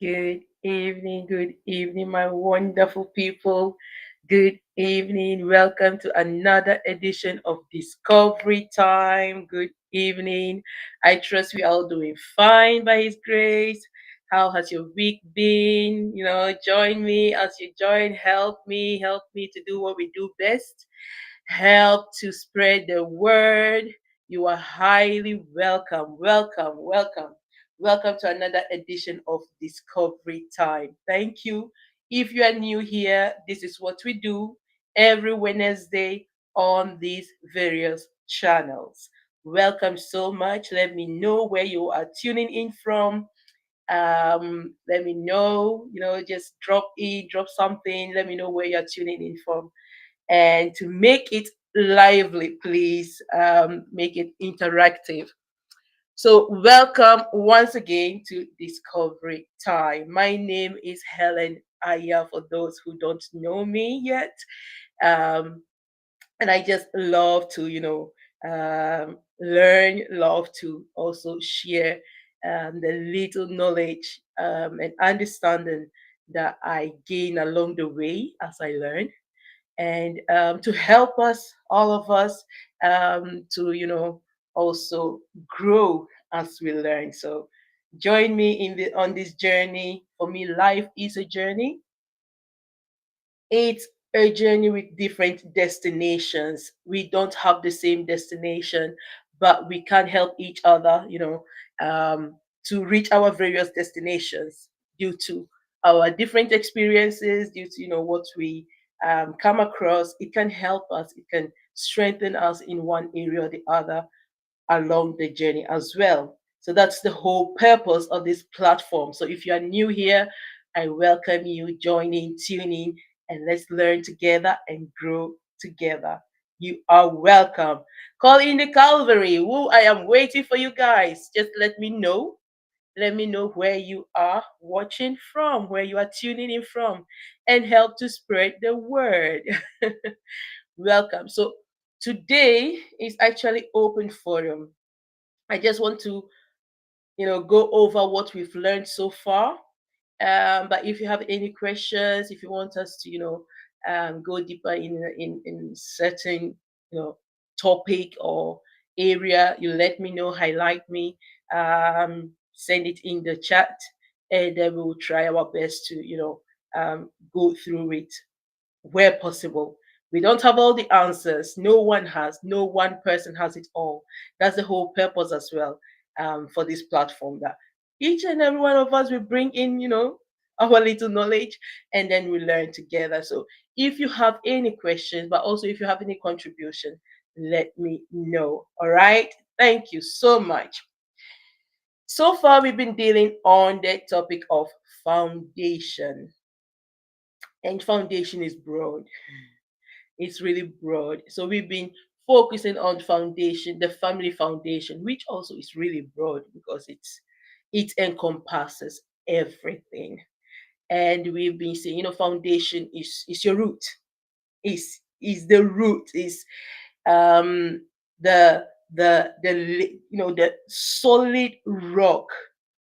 Good evening, my wonderful people. Good evening. Welcome to another edition of Discovery Time. Good evening. I trust we are all doing fine by His grace. How has your week been? Join me as you join. Help me to do what we do best. Help to spread the word. You are highly welcome. Welcome to another edition of Discovery Time. Thank you. If you are new here, this is what we do every Wednesday on these various channels. Welcome so much. Let me know where you are tuning in from. Let me know, just drop something. Let me know where you're tuning in from. And to make it lively, please make it interactive. So, welcome once again to Discovery Time. My name is Helen Aya, for those who don't know me yet. Um, and I just love to, learn, love to also share the little knowledge and understanding that I gain along the way as I learn and to help us, all of us, to also grow as we learn. So join me on this journey. For me, life is a journey. It's a journey with different destinations. We don't have the same destination, but we can help each other, to reach our various destinations due to our different experiences, due to, what we come across. It can help us, it can strengthen us in one area or the other along the journey as well. So that's the whole purpose of this platform. So if you are new here, I welcome you. Join in, tune in, and let's learn together and grow together. You are welcome. Call in the Calvary. Woo, I am waiting for you guys. Just let me know. Let me know where you are watching from, where you are tuning in from, and help to spread the word. Welcome. So today is actually open forum. I just want to, go over what we've learned so far. But if you have any questions, if you want us to, go deeper in certain, you know, topic or area, you let me know, highlight me, send it in the chat, and then we will try our best to, go through it where possible. We don't have all the answers. No one has. No one person has it all. That's the whole purpose as well for this platform. That each and every one of us will bring in, our little knowledge, and then we learn together. So if you have any questions, but also if you have any contribution, let me know. All right. Thank you so much. So far, we've been dealing on the topic of foundation, and foundation is broad. It's really broad. So we've been focusing on foundation, the family foundation, which also is really broad because it encompasses everything. And we've been saying, foundation is your root, is the root, is um the the solid rock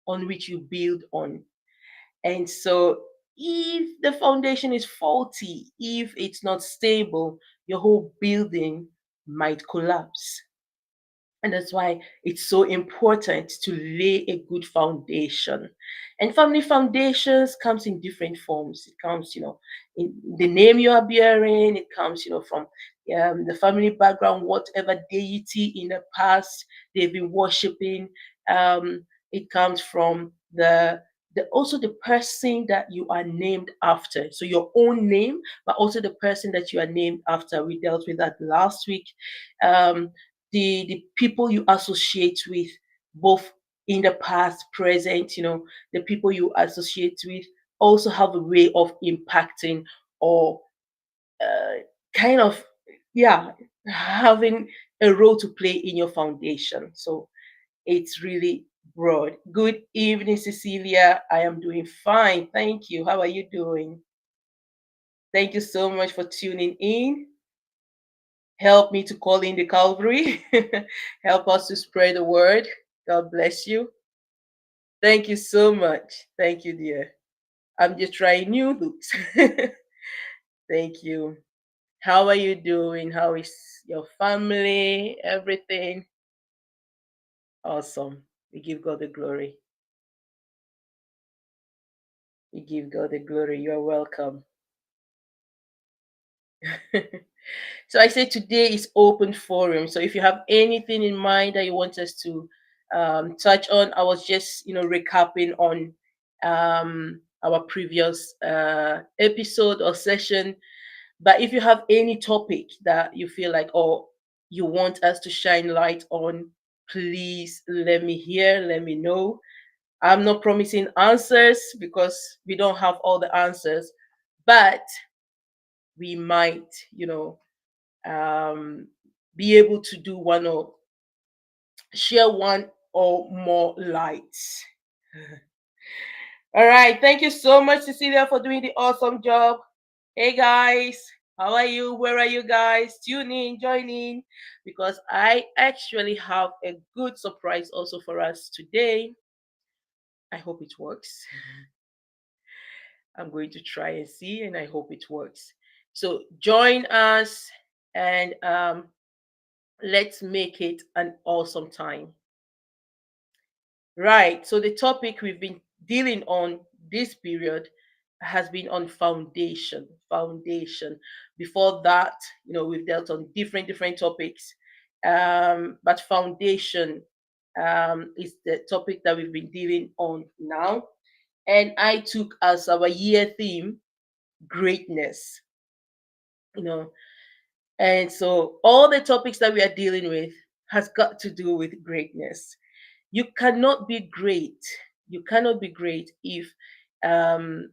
on which you build on. And so, if the foundation is faulty, if it's not stable, your whole building might collapse. And that's why it's so important to lay a good foundation. And family foundations comes in different forms. It comes, in the name you are bearing. It comes, from the family background, whatever deity in the past they've been worshiping. It comes from also the person that you are named after. So your own name, but also the person that you are named after. We dealt with that last week. Um, the people you associate with, both in the past, present, the people you associate with also have a way of impacting or uh, kind of, yeah, having a role to play in your foundation. So it's really broad. Good evening, Cecilia. I am doing fine. Thank you. How are you doing? Thank you so much for tuning in. Help me to call in the Calvary. Help us to spread the word. God bless you. Thank you so much. Thank you, dear. I'm just trying new looks. Thank you. How are you doing? How is your family? Everything? Awesome. We give God the glory. We give God the glory. You're welcome. So I say today is open forum. So if you have anything in mind that you want us to touch on, I was just recapping on our previous episode or session. But if you have any topic that you feel like or you want us to shine light on, please let me hear. Let me know. I'm not promising answers because we don't have all the answers, but we might, um, be able to do one or share one or more lights. All right. Thank you so much, Cecilia, for doing the awesome job. Hey, guys. How are you? Where are you guys? Tune in, join in, because I actually have a good surprise also for us today. I hope it works. I'm going to try and see, and I hope it works. So join us and let's make it an awesome time. Right. So the topic we've been dealing on this period has been on foundation. Foundation. Before that, we've dealt on different topics, but foundation is the topic that we've been dealing on now. And I took as our year theme greatness. You know, and so all the topics that we are dealing with has got to do with greatness. You cannot be great. You cannot be great um,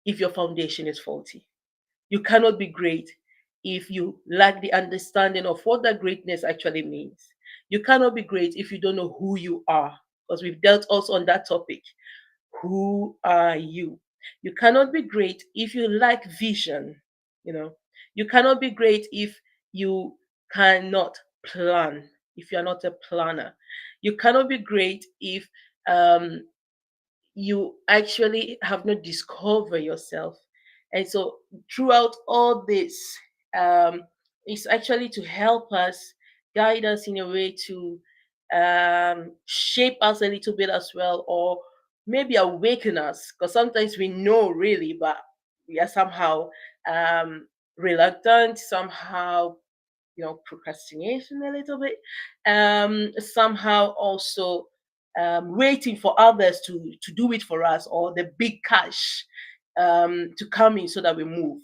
if your foundation is faulty. You cannot be great if you lack the understanding of what that greatness actually means. You cannot be great if you don't know who you are, because we've dealt also on that topic. Who are you? You cannot be great if you lack vision. You know, you cannot be great if you cannot plan, if you're not a planner. You cannot be great if um, you actually have not discovered yourself. And so, throughout all this, um, it's actually to help us, guide us in a way to shape us a little bit as well, or maybe awaken us, because sometimes we know really, but we are somehow um, reluctant, somehow procrastination a little bit, somehow also waiting for others to do it for us, or the big cash to come in so that we move.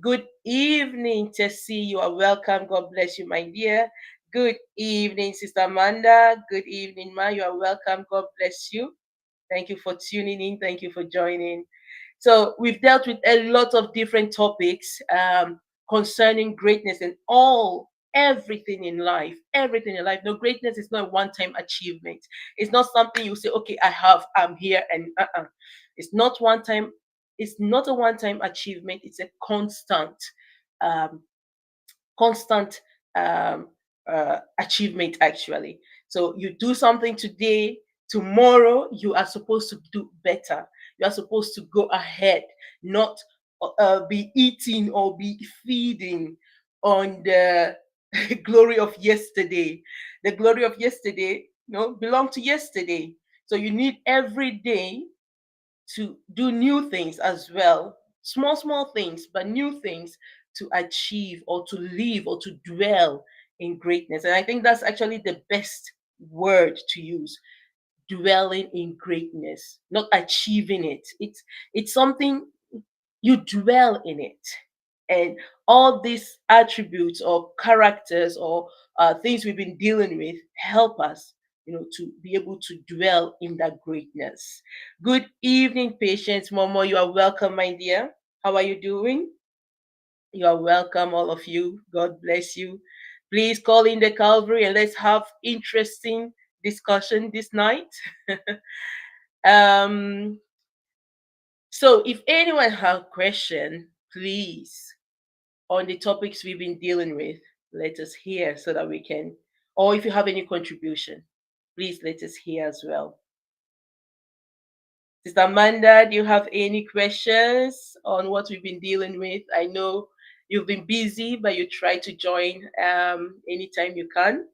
Good evening, Tessie. You are welcome. God bless you, my dear. Good evening, Sister Amanda. Good evening, Ma. You are welcome. God bless you. Thank you for tuning in. Thank you for joining. So we've dealt with a lot of different topics concerning greatness and everything in life. Everything in life. No, greatness is not a one-time achievement. It's not something you say, okay, I'm here, and it's not one time. It's not a one-time achievement. It's a um, constant achievement actually. So you do something today, tomorrow you are supposed to do better. You are supposed to go ahead, not be eating or be feeding on the glory of yesterday. The glory of yesterday, belong to yesterday. So you need every day to do new things as well, small things, but new things to achieve or to live or to dwell in greatness. And I think that's actually the best word to use, dwelling in greatness, not achieving it. It's something you dwell in it. And all these attributes or characters or things we've been dealing with help us, to be able to dwell in that greatness. Good evening, patience. Momo, you are welcome, my dear. How are you doing? You are welcome, all of you. God bless you. Please call in the Calvary and let's have interesting discussion this night. um, so if anyone have question, please, on the topics we've been dealing with, let us hear so that we can, or if you have any contribution, please let us hear as well. Sister Amanda, do you have any questions on what we've been dealing with? I know you've been busy, but you try to join anytime you can.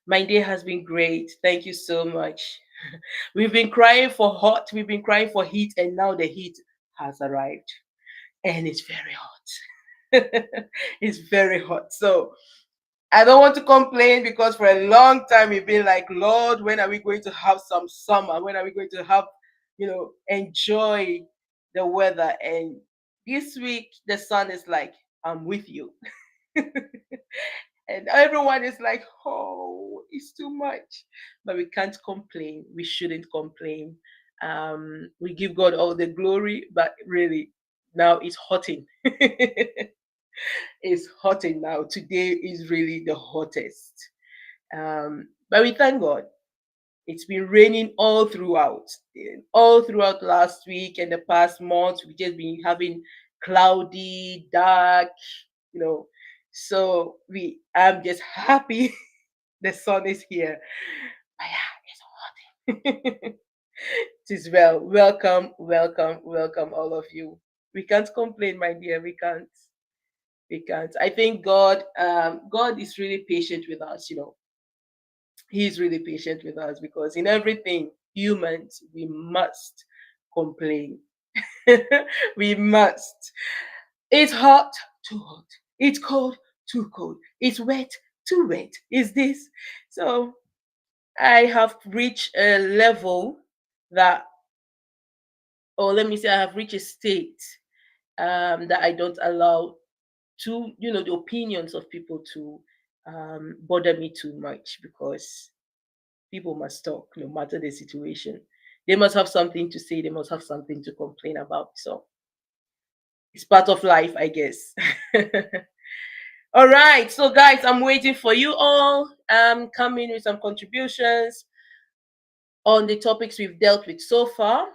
My day has been great. Thank you so much. We've been crying for hot, we've been crying for heat, and now the heat has arrived. And it's very hot. It's very hot. So I don't want to complain because for a long time we've been like, Lord, when are we going to have some summer? When are we going to have, enjoy the weather? And this week the sun is like, I'm with you. And everyone is like, oh, it's too much. But we can't complain. We shouldn't complain. We give God all the glory, but really, now it's hotting. It's hotting now. Today is really the hottest. But we thank God. It's been raining all throughout last week and the past month. We've just been having cloudy, dark, you know. So I'm just happy the sun is here. But yeah, it's hot. It is well. Welcome, welcome, welcome, all of you. We can't complain, my dear. We can't. We can't. I think God is really patient with us. He's really patient with us because in everything, humans, we must complain. We must. It's hot, too hot. It's cold, too cold. It's wet, too wet. Is this? So I have reached a level that, or let me say, I have reached a state that I don't allow the opinions of people to bother me too much because people must talk no matter the situation. They must have something to say, they must have something to complain about. So it's part of life, I guess. All right, so guys, I'm waiting for you all. Come in with some contributions on the topics we've dealt with so far.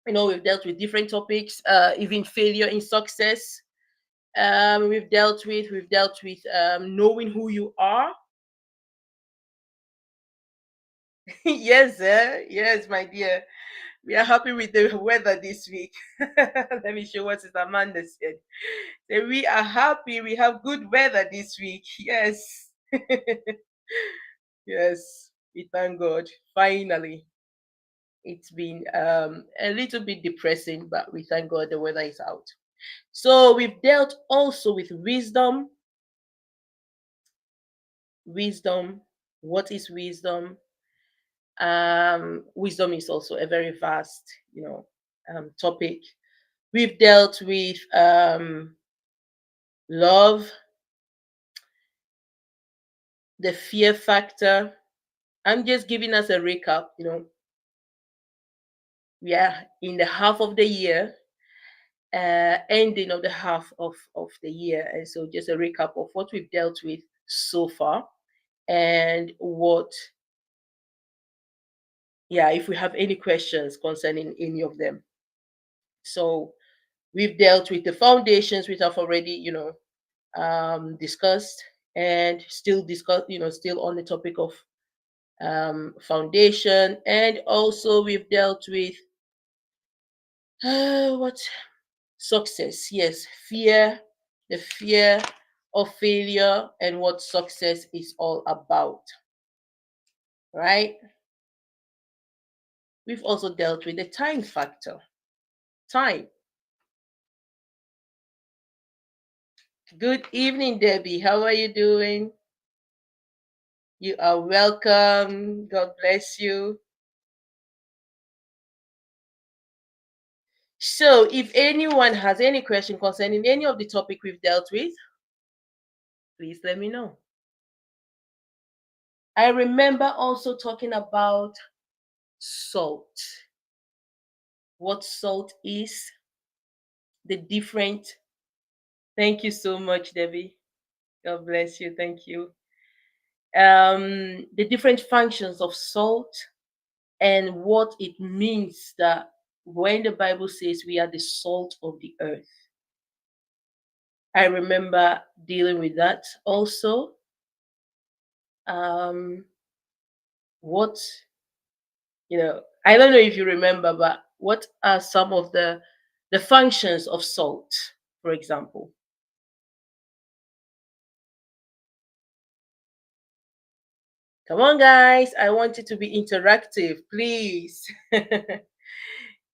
We've dealt with different topics, even failure in success. We've dealt with knowing who you are. Yes, yes, my dear. We are happy with the weather this week. Let me show what Sister Amanda said. Say, we are happy. We have good weather this week. Yes. Yes. We thank God. Finally. It's been a little bit depressing, but we thank God the weather is out. So we've dealt also with wisdom. Wisdom. What is wisdom? Wisdom is also a very vast, topic. We've dealt with love, the fear factor. I'm just giving us a recap. We are in the half of the year, ending of the half of the year. And so just a recap of what we've dealt with so far and if we have any questions concerning any of them. So we've dealt with the foundations, which I've already, discussed, and still discuss, still on the topic of foundation. And also we've dealt with what success. Yes, fear, the fear of failure, and what success is all about. Right? We've also dealt with the time factor. Time. Good evening, Debbie. How are you doing? You are welcome. God bless you. So, if anyone has any question concerning any of the topic we've dealt with, please let me know. I remember also talking about salt. What salt is, the different. Thank you so much, Debbie. God bless you. Thank you. The different functions of salt and what it means that when the Bible says we are the salt of the earth. I remember dealing with that also. What I don't know if you remember, but what are some of the functions of salt, for example? Come on, guys. I want it to be interactive, please.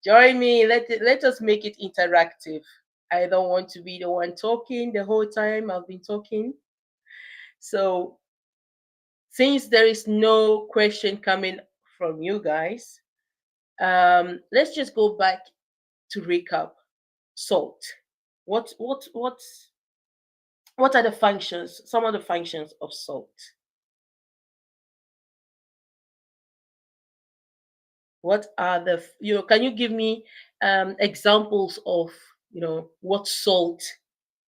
Join me. Let us make it interactive. I don't want to be the one talking the whole time I've been talking. So, since there is no question coming from you guys, let's just go back to recap. Salt. What are the functions? Some of the functions of salt. What are can you give me examples of what salt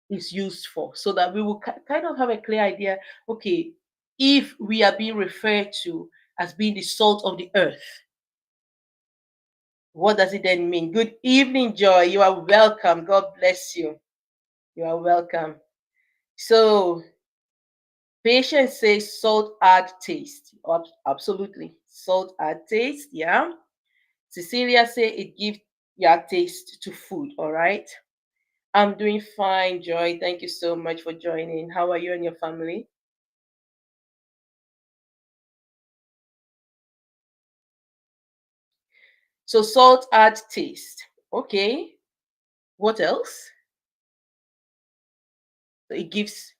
is used for, so that we will kind of have a clear idea. Okay, if we are being referred to as being the salt of the earth, what does it then mean? Good evening, Joy. You are welcome. God bless you. You are welcome. So, Patience says salt add taste. Absolutely. Salt add taste. Yeah. Cecilia say it gives your taste to food. All right. I'm doing fine, Joy. Thank you so much for joining. How are you and your family? So salt adds taste. Okay. What else? So it gives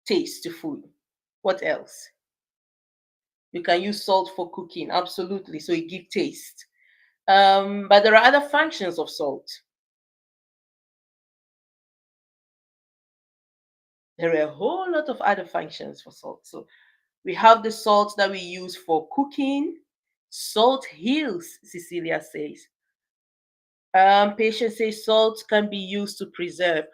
taste to food. What else? You can use salt for cooking. Absolutely. So it gives taste. But there are other functions of salt. There are a whole lot of other functions for salt. So we have the salt that we use for cooking. Salt heals, Cecilia says. Patience says salt can be used to preserve.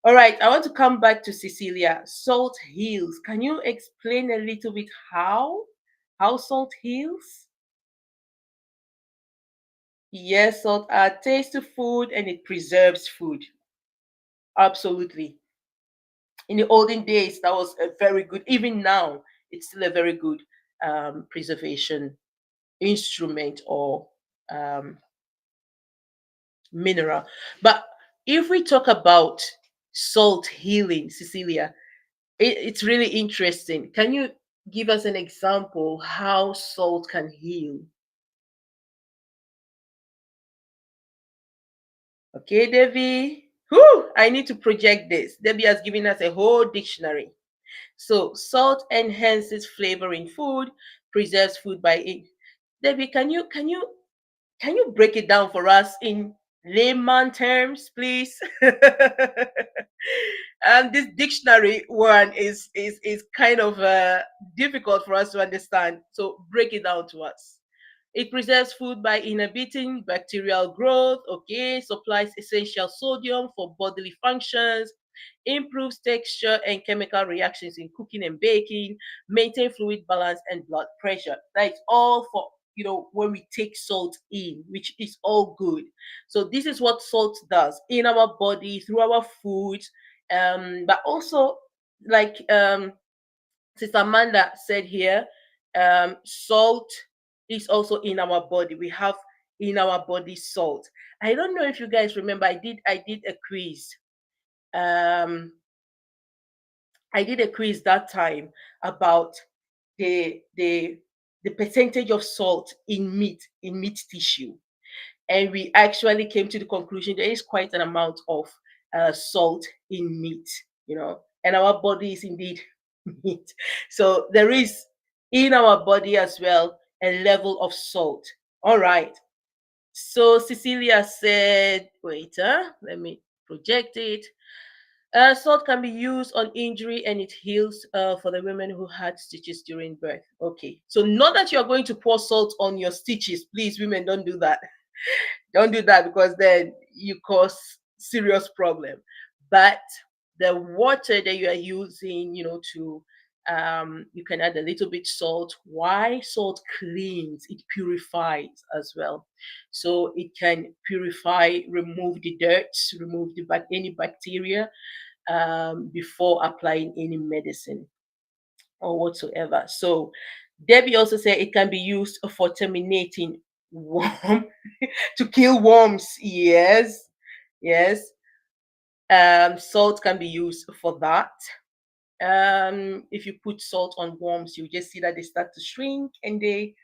All right, I want to come back to Cecilia. Salt heals. Can you explain a little bit how salt heals? Yes, salt adds taste to food and it preserves food. Absolutely. In the olden days, that was a very good. Even now, it's still a very good preservation instrument or um, mineral. But if we talk about salt healing, Cecilia, it's really interesting. Can you give us an example how salt can heal? Okay, Debbie. Whew, I need to project this. Debbie has given us a whole dictionary. So, salt enhances flavor in food, preserves food by it. Debbie, can you break it down for us in layman terms, please? And this dictionary one is kind of difficult for us to understand. So break it down to us. It preserves food by inhibiting bacterial growth, okay, supplies essential sodium for bodily functions, improves texture and chemical reactions in cooking and baking, maintain fluid balance and blood pressure. That's all for when we take salt in, which is all good. So this is what salt does in our body through our food, but also like Sister Amanda said here, salt is also in our body. We have in our body salt. I don't know if you guys remember. I did a quiz. Um, I did a quiz that time about the the the percentage of salt in meat tissue, and we actually came to the conclusion there is quite an amount of salt in meat, and our body is indeed meat. So there is in our body as well a level of salt. All right. So Cecilia said, wait, let me project it. Salt can be used on injury and it heals for the women who had stitches during birth. Okay. So, not that you're going to pour salt on your stitches. Please, women, don't do that. Don't do that, because then you cause serious problem. But the water that you are using, to you can add a little bit salt. Why? Salt cleans, it purifies as well. So it can purify, remove the dirt, remove any bacteria before applying any medicine or whatsoever. So Debbie also said it can be used for terminating worm to kill worms. Yes, yes. Salt can be used for that. If you put salt on worms, you just see that they start to shrink, and they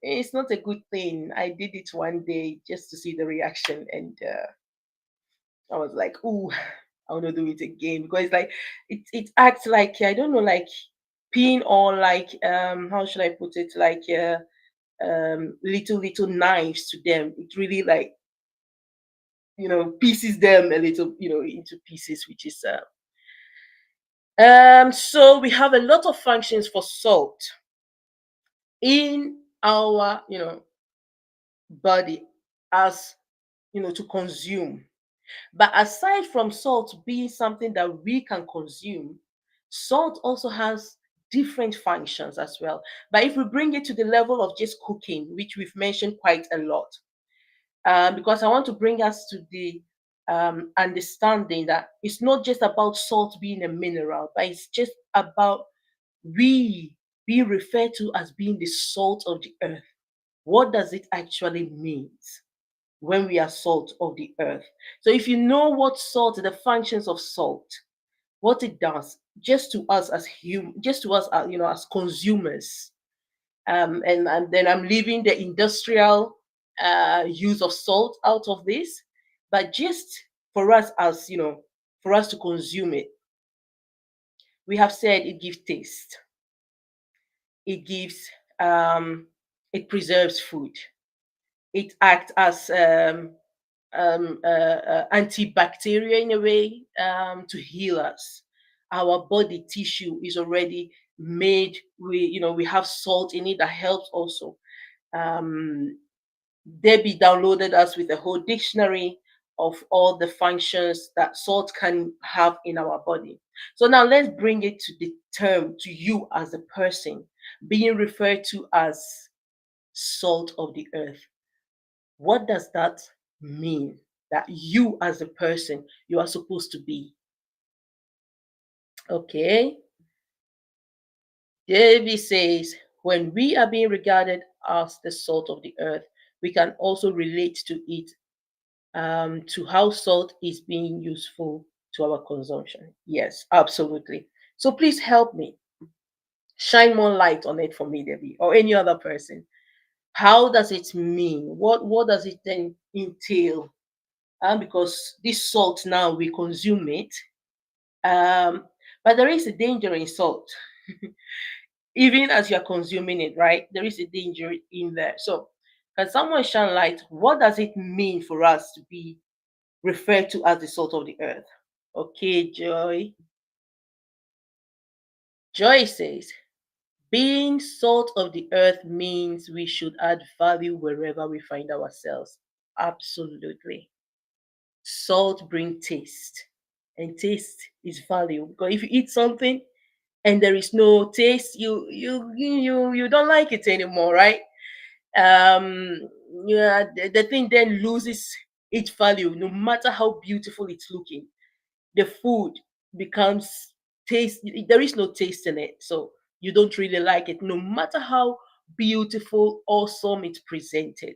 it's not a good thing. I did it one day just to see the reaction, and I was like, "Ooh, I want to do it again," because it's like it acts like, I don't know, like pin, or like, how should I put it, like little knives to them. It really, like, pieces them a little, into pieces, which is so we have a lot of functions for salt in our, body, as to consume. But aside from salt being something that we can consume, salt also has different functions as well. But if we bring it to the level of just cooking, which we've mentioned quite a lot, because I want to bring us to the understanding that it's not just about salt being a mineral, but it's just about we being referred to as being the salt of the earth. What does it actually mean when we are salt of the earth? So if you know what salt, the functions of salt, what it does, just to us as human, just to us, as consumers, and then I'm leaving the industrial use of salt out of this, but just for us, as for us to consume it, we have said it gives taste, it gives, it preserves food, it acts as antibacterial in a way, to heal us. Our body tissue is already made. We have salt in it that helps also. Um, Debbie downloaded us with a whole dictionary of all the functions that salt can have in our body. So now let's bring it to the term, to you as a person being referred to as salt of the earth. What does that mean? That you as a person, you are supposed to be. Okay. David says, when we are being regarded as the salt of the earth, we can also relate to it, to how salt is being useful to our consumption. Yes, absolutely. So please help me shine more light on it for me, Debbie, or any other person. How does it mean? What does it then entail? Because this salt now we consume it, um, but there is a danger in salt. Even as you're consuming it, right? There is a danger in there. So, can someone shine light? What does it mean for us to be referred to as the salt of the earth? Okay, Joy. Joy says, being salt of the earth means we should add value wherever we find ourselves. Absolutely. Salt brings taste, and taste is value. Because if you eat something and there is no taste, you don't like it anymore, right? um yeah, the thing then loses its value, no matter how beautiful it's looking. The food becomes taste, there is no taste in it, so you don't really like it, no matter how beautiful, awesome it's presented.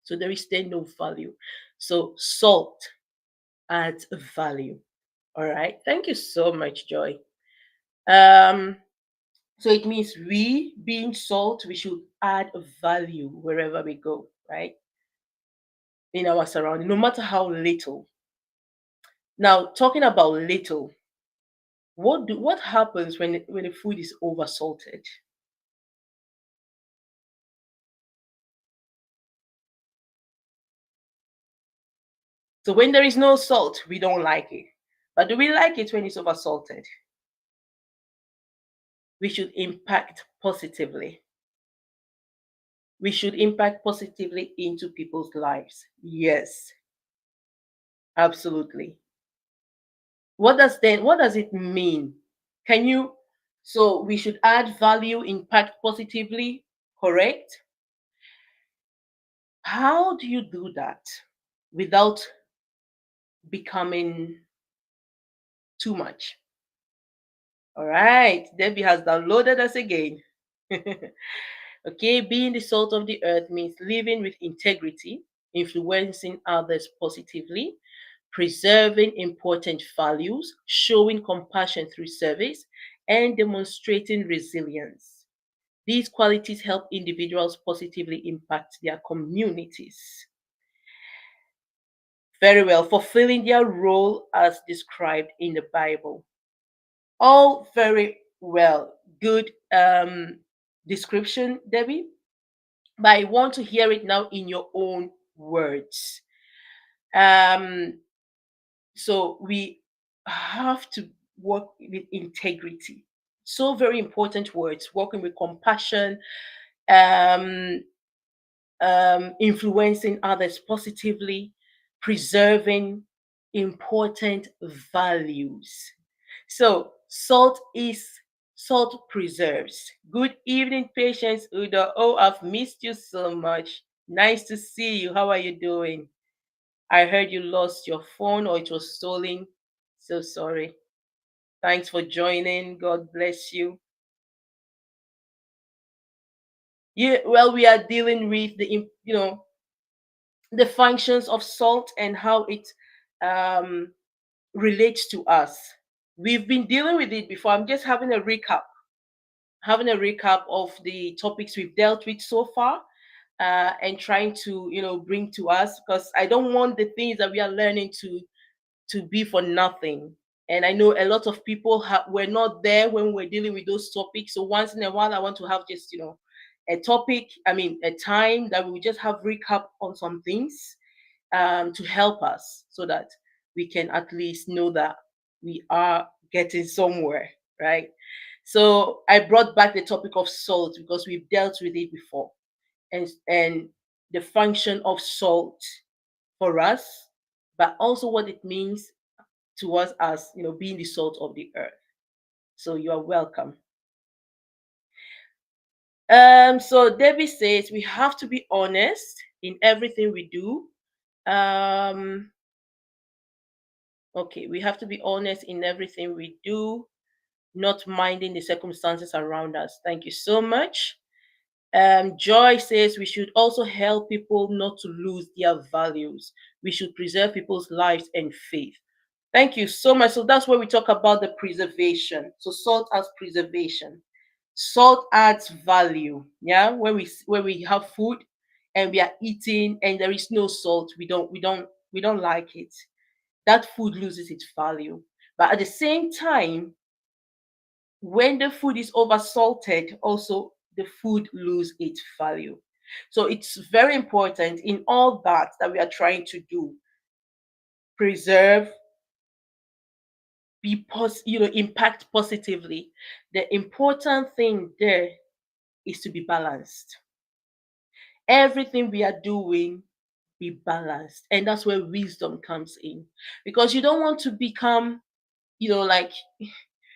So there is then no value. So salt adds value. All right, thank you so much, Joy. um so it means we, being salt, we should add value wherever we go, right? In our surrounding, no matter how little. Now, talking about little, what happens when the food is over salted? So when there is no salt, we don't like it. But do we like it when it's over salted? We should impact positively. We should impact positively into people's lives. Yes, absolutely. What does it mean? Can you So we should add value, impact positively, correct? How do you do that without becoming too much? All right, Debbie has downloaded us again. Okay, being the salt of the earth means living with integrity, influencing others positively, preserving important values, showing compassion through service, and demonstrating resilience. These qualities help individuals positively impact their communities. Very well, fulfilling their role as described in the Bible. All very well. Good description, Debbie. But I want to hear it now in your own words. Um, so we have to work with integrity. So very important words. Working with compassion, um, influencing others positively, preserving important values. So salt preserves. Good evening, Patience Udo. Oh, I've missed you so much. Nice to see you. How are you doing? I heard you lost your phone or it was stolen. So sorry. Thanks for joining. God bless you. Yeah, well, we are dealing with the functions of salt and how it um, relates to us. We've been dealing with it before. I'm just having a recap of the topics we've dealt with so far, and trying to bring to us, because I don't want the things that we are learning to be for nothing. And I know a lot of people were not there when we're dealing with those topics. So once in a while, I want to have just a topic. I mean, a time that we will just have recap on some things, to help us so that we can at least know that we are getting somewhere, right? So I brought back the topic of salt because we've dealt with it before, and the function of salt for us, but also what it means to us as being the salt of the earth. So you are welcome. So Debbie says we have to be honest in everything we do. Um, okay, we have to be honest in everything we do, not minding the circumstances around us. Thank you so much. Joy says we should also help people not to lose their values. We should preserve people's lives and faith. Thank you so much. So that's where we talk about the preservation. So salt as preservation. Salt adds value. Yeah, when we have food and we are eating and there is no salt, we don't like it. That food loses its value. But at the same time, when the food is over salted, also the food lose its value. So it's very important in all that we are trying to do. Preserve, impact positively. The important thing there is to be balanced. Everything we are doing, be balanced, and that's where wisdom comes in, because you don't want to become, like,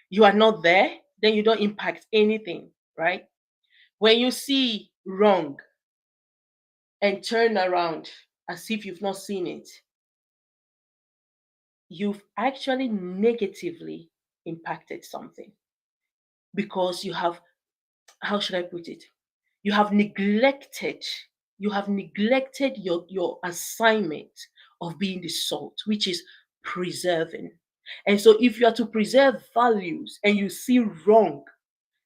you are not there, then you don't impact anything, right? When you see wrong and turn around as if you've not seen it, you've actually negatively impacted something, because you have, how should I put it? You have neglected, your assignment of being the salt, which is preserving. And so if you are to preserve values and you see wrong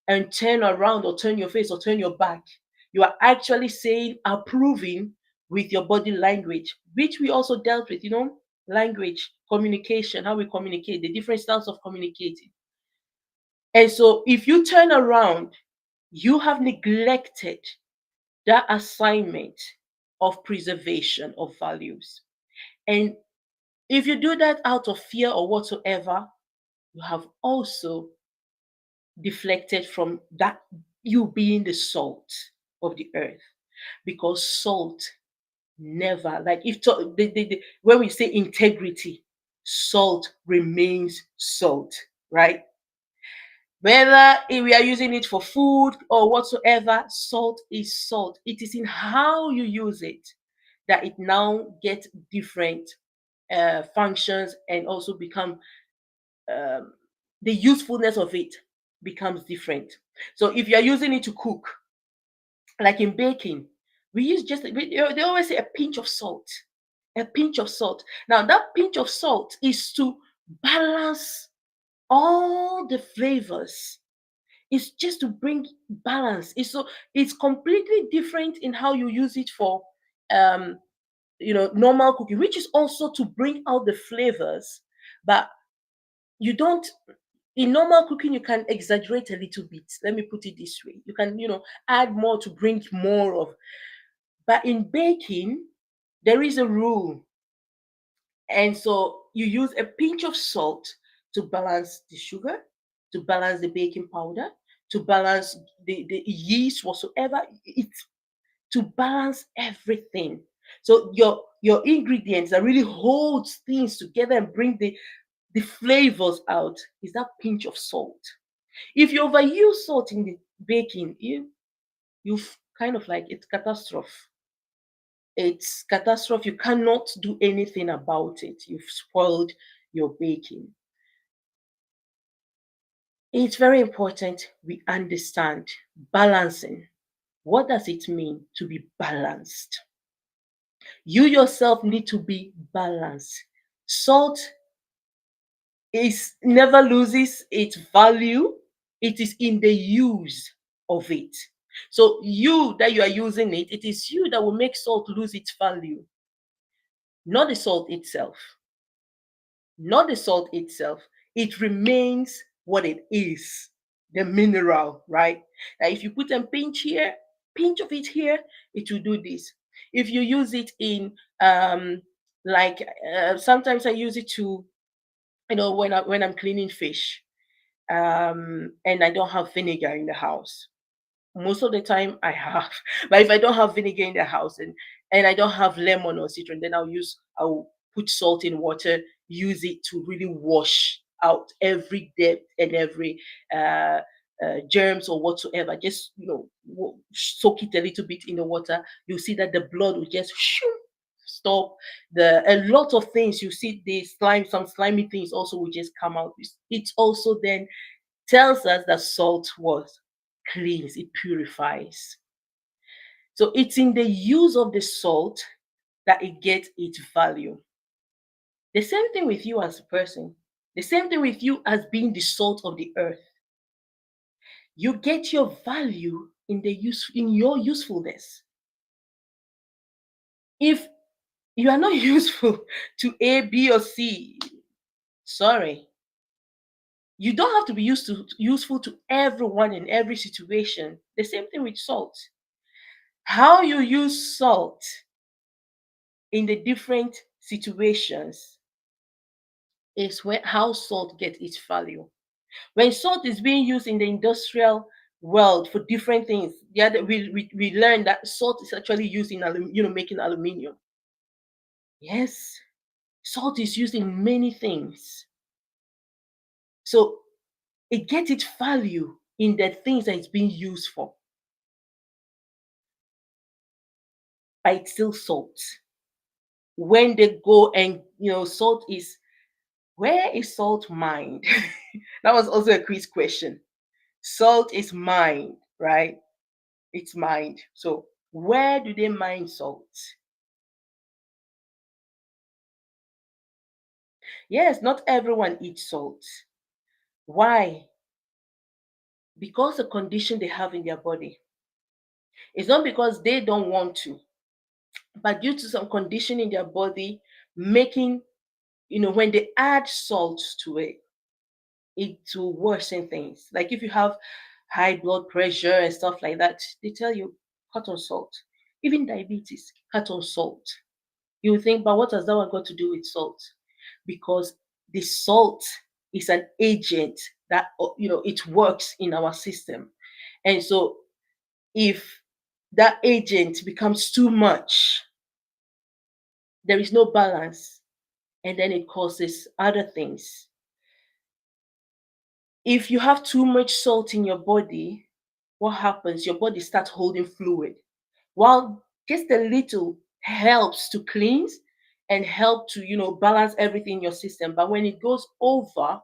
and turn around or turn your face or turn your back, you are actually saying, approving with your body language, which we also dealt with, language, communication, how we communicate, the different styles of communicating. And so if you turn around, you have neglected that assignment of preservation of values. And if you do that out of fear or whatsoever, you have also deflected from that, you being the salt of the earth. Because salt never, like, when we say integrity, salt remains salt, right? Whether we are using it for food or whatsoever, salt is salt. It is in how you use it that it now gets different functions, and also become, um, the usefulness of it becomes different. So if you are using it to cook, Like in baking, we use they always say a pinch of salt. A pinch of salt. Now, that pinch of salt is to balance all the flavors. It's just to bring balance. It's completely different in how you use it for um normal cooking, which is also to bring out the flavors. But you don't in normal cooking, you can exaggerate a little bit. Let me put it this way. You can, add more to bring more of. But in baking, there is a rule. And so you use a pinch of salt to balance the sugar, to balance the baking powder, to balance the yeast, whatsoever. It's to balance everything. So your ingredients that really holds things together and bring the flavors out is that pinch of salt. If you overuse salt in the baking, you've kind of like it's catastrophe. It's catastrophe. You cannot do anything about it. You've spoiled your baking. It's very important we understand balancing. What does it mean to be balanced? You yourself need to be balanced. Salt is never loses its value. It is in the use of it. So you that you are using it, it is you that will make salt lose its value, not the salt itself. Not the salt itself. It remains what it is, the mineral, right? Now, if you put a pinch here, pinch of it here, it will do this. If you use it in, like, sometimes I use it to, when I'm cleaning fish, and I don't have vinegar in the house. Most of the time I have, but if I don't have vinegar in the house, and I don't have lemon or citron, then I'll put salt in water, use it to really wash out every depth and every uh, germs or whatsoever. Just soak it a little bit in the water. You see that the blood will just shoo, stop. The A lot of things you see, the slime, some slimy things also will just come out. It also then tells us that salt was cleans, it purifies. So it's in the use of the salt that it gets its value. The same thing with you as a person, the same thing with you as being the salt of the earth. You get your value in your usefulness. If you are not useful to A, B, or C, sorry. You don't have to be useful to everyone in every situation. The same thing with salt. How you use salt in the different situations is where how salt gets its value. When salt is being used in the industrial world for different things, we learn that salt is actually used in making aluminium. Yes, salt is used in many things. So it gets its value in the things that it's being used for, but it's still salt. When they go and salt is where is salt mined? That was also a quiz question. Salt is mined, right? It's mined. So where do they mine salt? Yes, not everyone eats salt. Why? Because the condition they have in their body. It's not because they don't want to, but due to some condition in their body, making, when they add salt to it, it will worsen things. Like if you have high blood pressure and stuff like that, they tell you cut on salt. Even diabetes, cut on salt. You would think, but what has that one got to do with salt? Because the salt is an agent that it works in our system, and so if that agent becomes too much, there is no balance, and then it causes other things. If you have too much salt in your body, what happens? Your body starts holding fluid. While just a little helps to cleanse and help to, balance everything in your system. But when it goes over,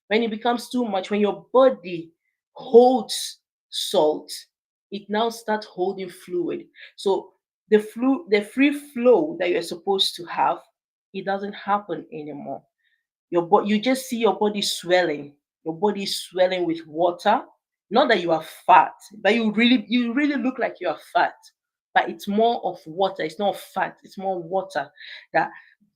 when it becomes too much, when your body holds salt, it now starts holding fluid. So the free flow that you're supposed to have, it doesn't happen anymore. You just see your body swelling. Your body is swelling with water. Not that you are fat, but you really look like you are fat. But it's more of water. It's not fat. It's more water that,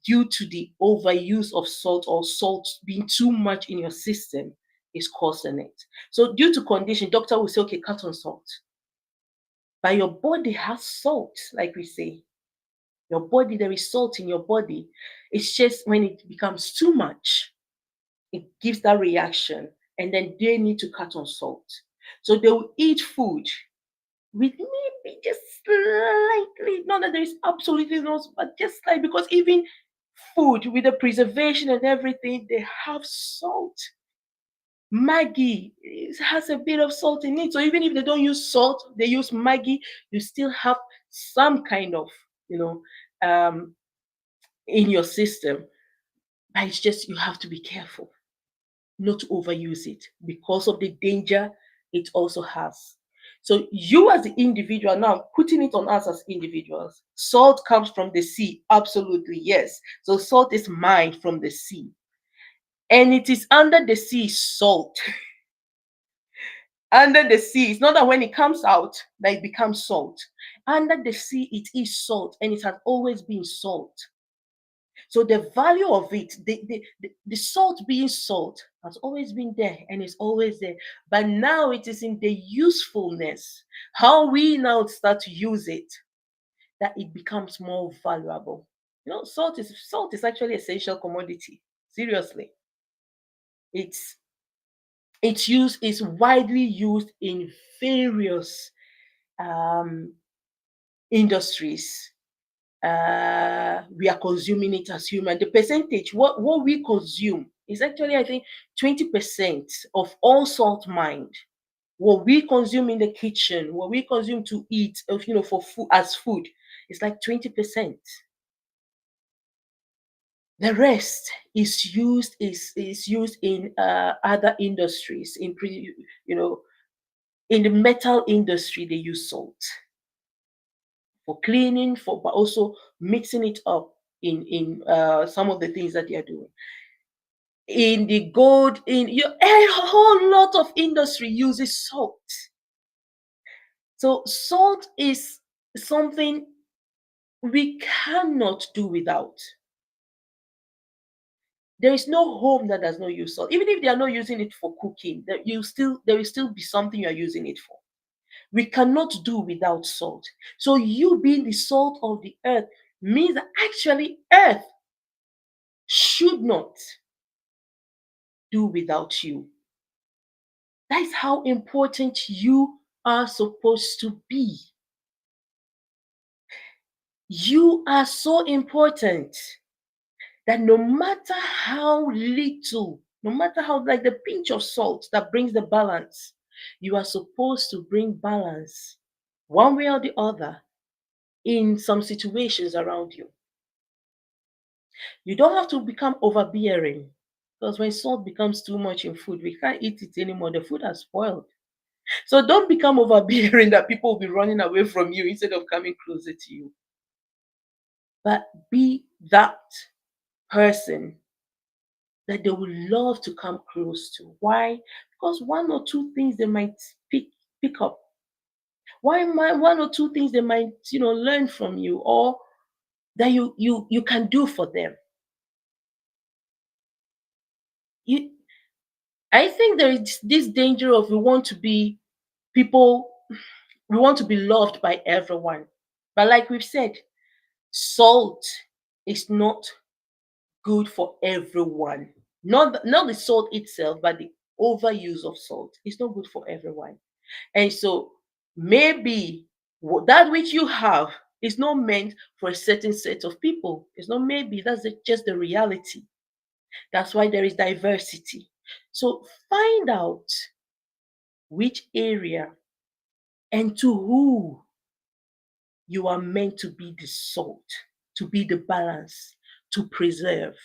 due to the overuse of salt, or salt being too much in your system, is causing it. So due to condition, doctor will say, okay, cut on salt. But your body has salt, like we say. Your body, there is salt in your body. It's just when it becomes too much, it gives that reaction, and then they need to cut on salt. So they will eat food with maybe just slightly, not that there is absolutely no, but just like, because even food with the preservation and everything, they have salt. Maggie has a bit of salt in it. So even if they don't use salt, they use Maggie, you still have some kind of, you know, um, in your system. But it's just, you have to be careful not to overuse it because of the danger it also has. So you as the individual, now putting it on us as individuals, salt comes from the sea. Absolutely, yes. So salt is mined from the sea. And it is under the sea salt. Under the sea, it's not that when it comes out that it becomes salt. Under the sea, it is salt, and it has always been salt. So the value of it, the salt being salt, has always been there and is always there. But now it is in the usefulness, how we now start to use it, that it becomes more valuable. Salt is actually essential commodity. Seriously. It's it's widely used in various um industries. We are consuming it as human. The percentage, what we consume, is actually, I think, 20% of all salt mined. What we consume in the kitchen, what we consume to eat, of for food, as food, is like 20%. The rest is used in other industries. In the metal industry, they use salt for cleaning, for but also mixing it up in some of the things that they are doing. In the gold, a whole lot of industry uses salt. So salt is something we cannot do without. There is no home that does not use salt. Even if they are not using it for cooking, there will still be something you are using it for. We cannot do without salt. So you being the salt of the earth means that actually earth should not do without you. That's how important you are supposed to be. You are so important that no matter how little, no matter how, like the pinch of salt that brings the balance, you are supposed to bring balance one way or the other in some situations around you. You don't have to become overbearing, because when salt becomes too much in food, we can't eat it anymore. The food has spoiled. So don't become overbearing that people will be running away from you instead of coming closer to you. But be that person that they would love to come close to. Why? Because one or two things they might pick up. One or two things they might learn from you, or that you can do for them. You, I think there is this danger of, people, we want to be loved by everyone. But like we've said, salt is not good for everyone. Not the salt itself, but the overuse of salt. It's not good for everyone. And so maybe that which you have is not meant for a certain set of people. It's not maybe, that's just the reality. That's why there is diversity. So find out which area and to who you are meant to be the salt, to be the balance, to preserve.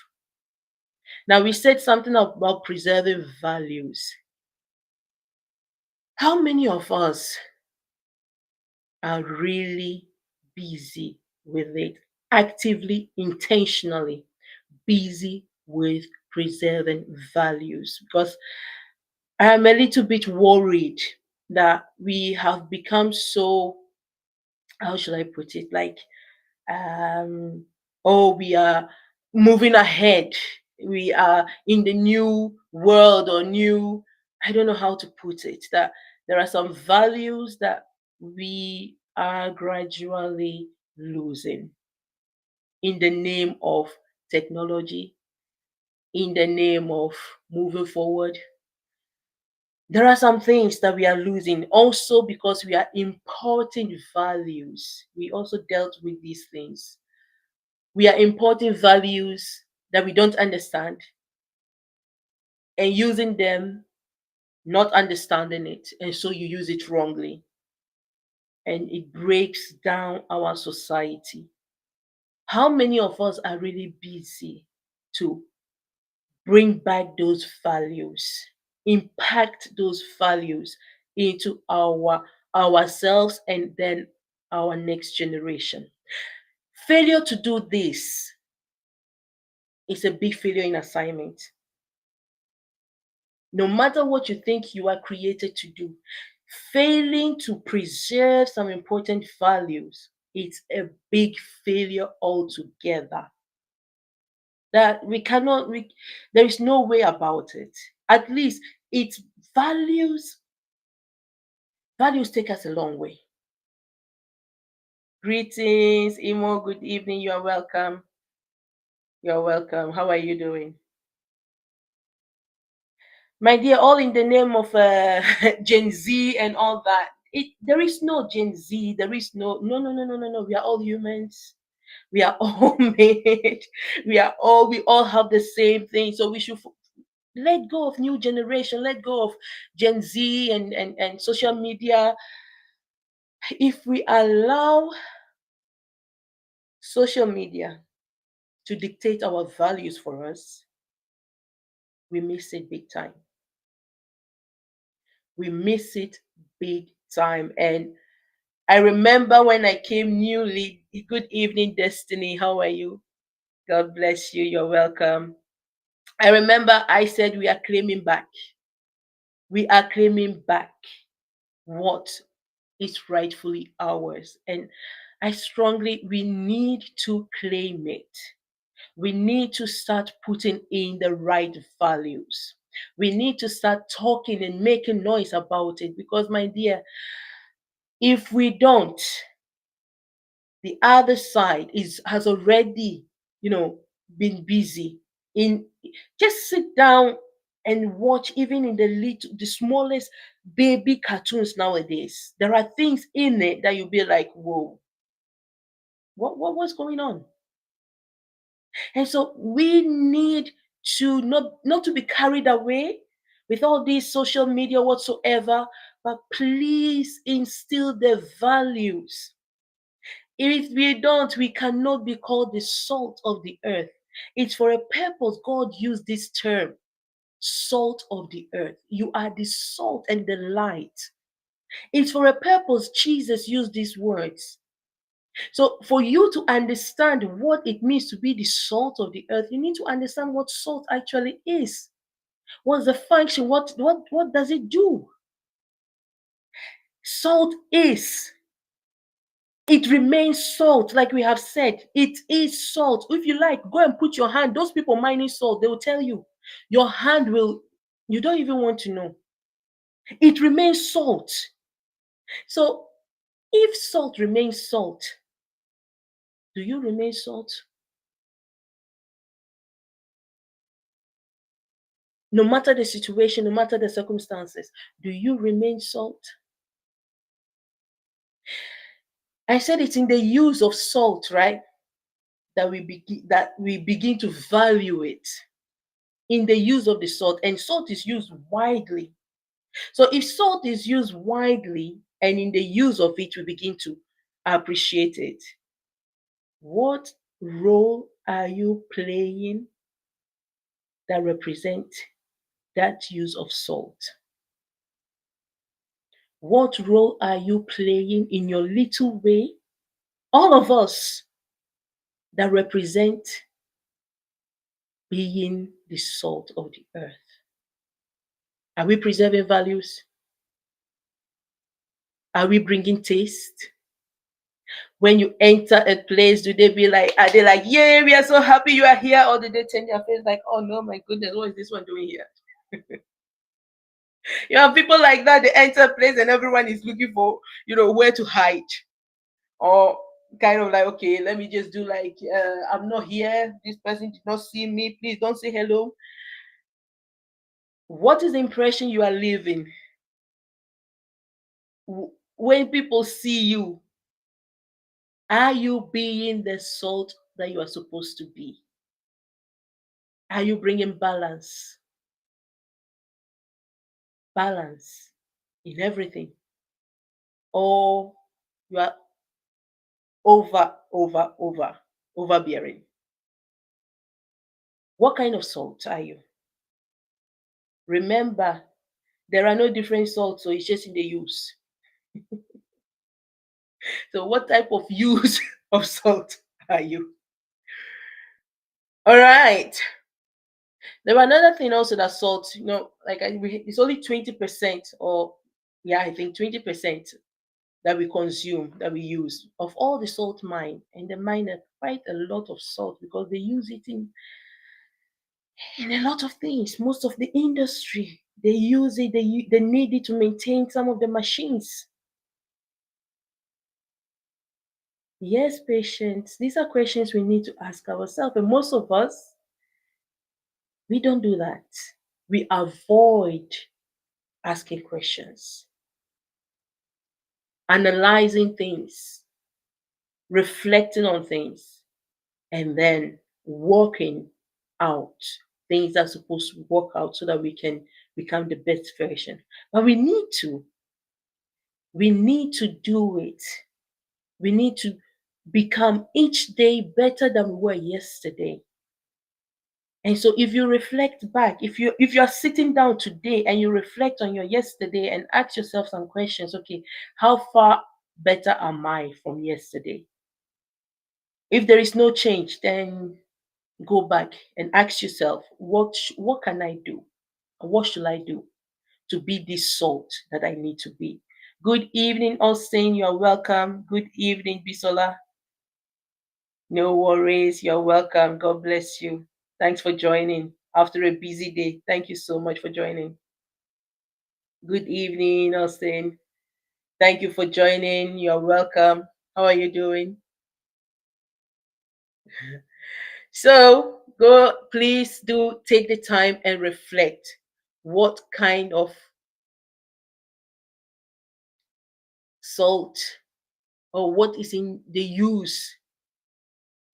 Now, we said something about preserving values. How many of us are really busy with it, actively, intentionally busy with preserving values. Because I'm a little bit worried that we have become so, how should I put it? Like, um, oh, we are moving ahead. We are in the new world or new, I don't know how to put it, that there are some values that we are gradually losing in the name of technology, in the name of moving forward. There are some things that we are losing also because we are importing values. We also dealt with these things. We are importing values that we don't understand and using them, not understanding it. And so you use it wrongly. And it breaks down our society. How many of us are really busy to bring back those values, impact those values into ourselves and then our next generation? Failure to do this is a big failure in assignment. No matter what you think you are created to do, failing to preserve some important values, it's a big failure altogether. That we cannot, there is no way about it. At least it's values, values take us a long way. Greetings, Imo, good evening, you are welcome. You're welcome. How are you doing? My dear, all in the name of Gen Z and all that. There is no Gen Z. There is no. We are all humans. We are all made. We all have the same thing. So we should let go of new generation. Let go of Gen Z and social media. If we allow social media to dictate our values for us, we miss it big time. We miss it big time. And I remember when I came newly. Good evening, Destiny. How are you? God bless you. You're welcome. I remember I said we are claiming back. We are claiming back what is rightfully ours. And we need to claim it. We need to start putting in the right values. We need to start talking and making noise about it because, my dear, if we don't, the other side has already, been busy in. Just sit down and watch, even in the smallest baby cartoons nowadays. There are things in it that you'll be like, whoa, what's going on? And so we need to not to be carried away with all these social media whatsoever, but please instill the values. If we don't, we cannot be called the salt of the earth. It's for a purpose. God used this term, salt of the earth. You are the salt and the light. It's for a purpose. Jesus used these words. So, for you to understand what it means to be the salt of the earth, you need to understand what salt actually is. What's the function? What does it do? Salt is. It remains salt, like we have said. It is salt. If you like, go and put your hand. Those people mining salt, they will tell you. Your hand will, you don't even want to know. It remains salt. So, if salt remains salt, do you remain salt? No matter the situation, no matter the circumstances, do you remain salt? I said it's in the use of salt, right? That we begin to value it in the use of the salt, and salt is used widely. So if salt is used widely and in the use of it, we begin to appreciate it. What role are you playing that represent that use of salt? What role are you playing in your little way? All of us that represent being the salt of the earth. Are we preserving values? Are we bringing taste? When you enter a place, do they be like, are they like, yeah, we are so happy you are here? Or do they turn their face like, oh no, my goodness, what is this one doing here? You have people like that, they enter a place and everyone is looking for, where to hide. Or kind of like, okay, let me just do like, I'm not here. This person did not see me. Please don't say hello. What is the impression you are leaving? When people see you, are you being the salt that you are supposed to be? Are you bringing balance? Balance in everything? Or you are overbearing? What kind of salt are you? Remember, there are no different salts, so it's just in the use. So, what type of use of salt are you? All right. There are another thing also that salt, like it's only 20%, or yeah, I think 20% that we consume, that we use of all the salt mine, and they mine quite a lot of salt because they use it in a lot of things. Most of the industry, they use it, they need it to maintain some of the machines. Yes, patients, these are questions we need to ask ourselves, and most of us, we don't do that. We avoid asking questions, analyzing things, reflecting on things, and then working out things that are supposed to work out so that we can become the best version. But we need to do it. We need to become each day better than we were yesterday. And so if you reflect back, if you're sitting down today and you reflect on your yesterday and ask yourself some questions, okay, how far better am I from yesterday? If there is no change, then go back and ask yourself, what can I do? What should I do to be this salt that I need to be? Good evening, Austin. You're welcome. Good evening, Bisola. No worries. You're welcome. God bless you. Thanks for joining after a busy day. Thank you so much for joining. Good evening, Austin. Thank you for joining. You're welcome. How are you doing? So go, please do take the time and reflect. What kind of salt, or what is in the use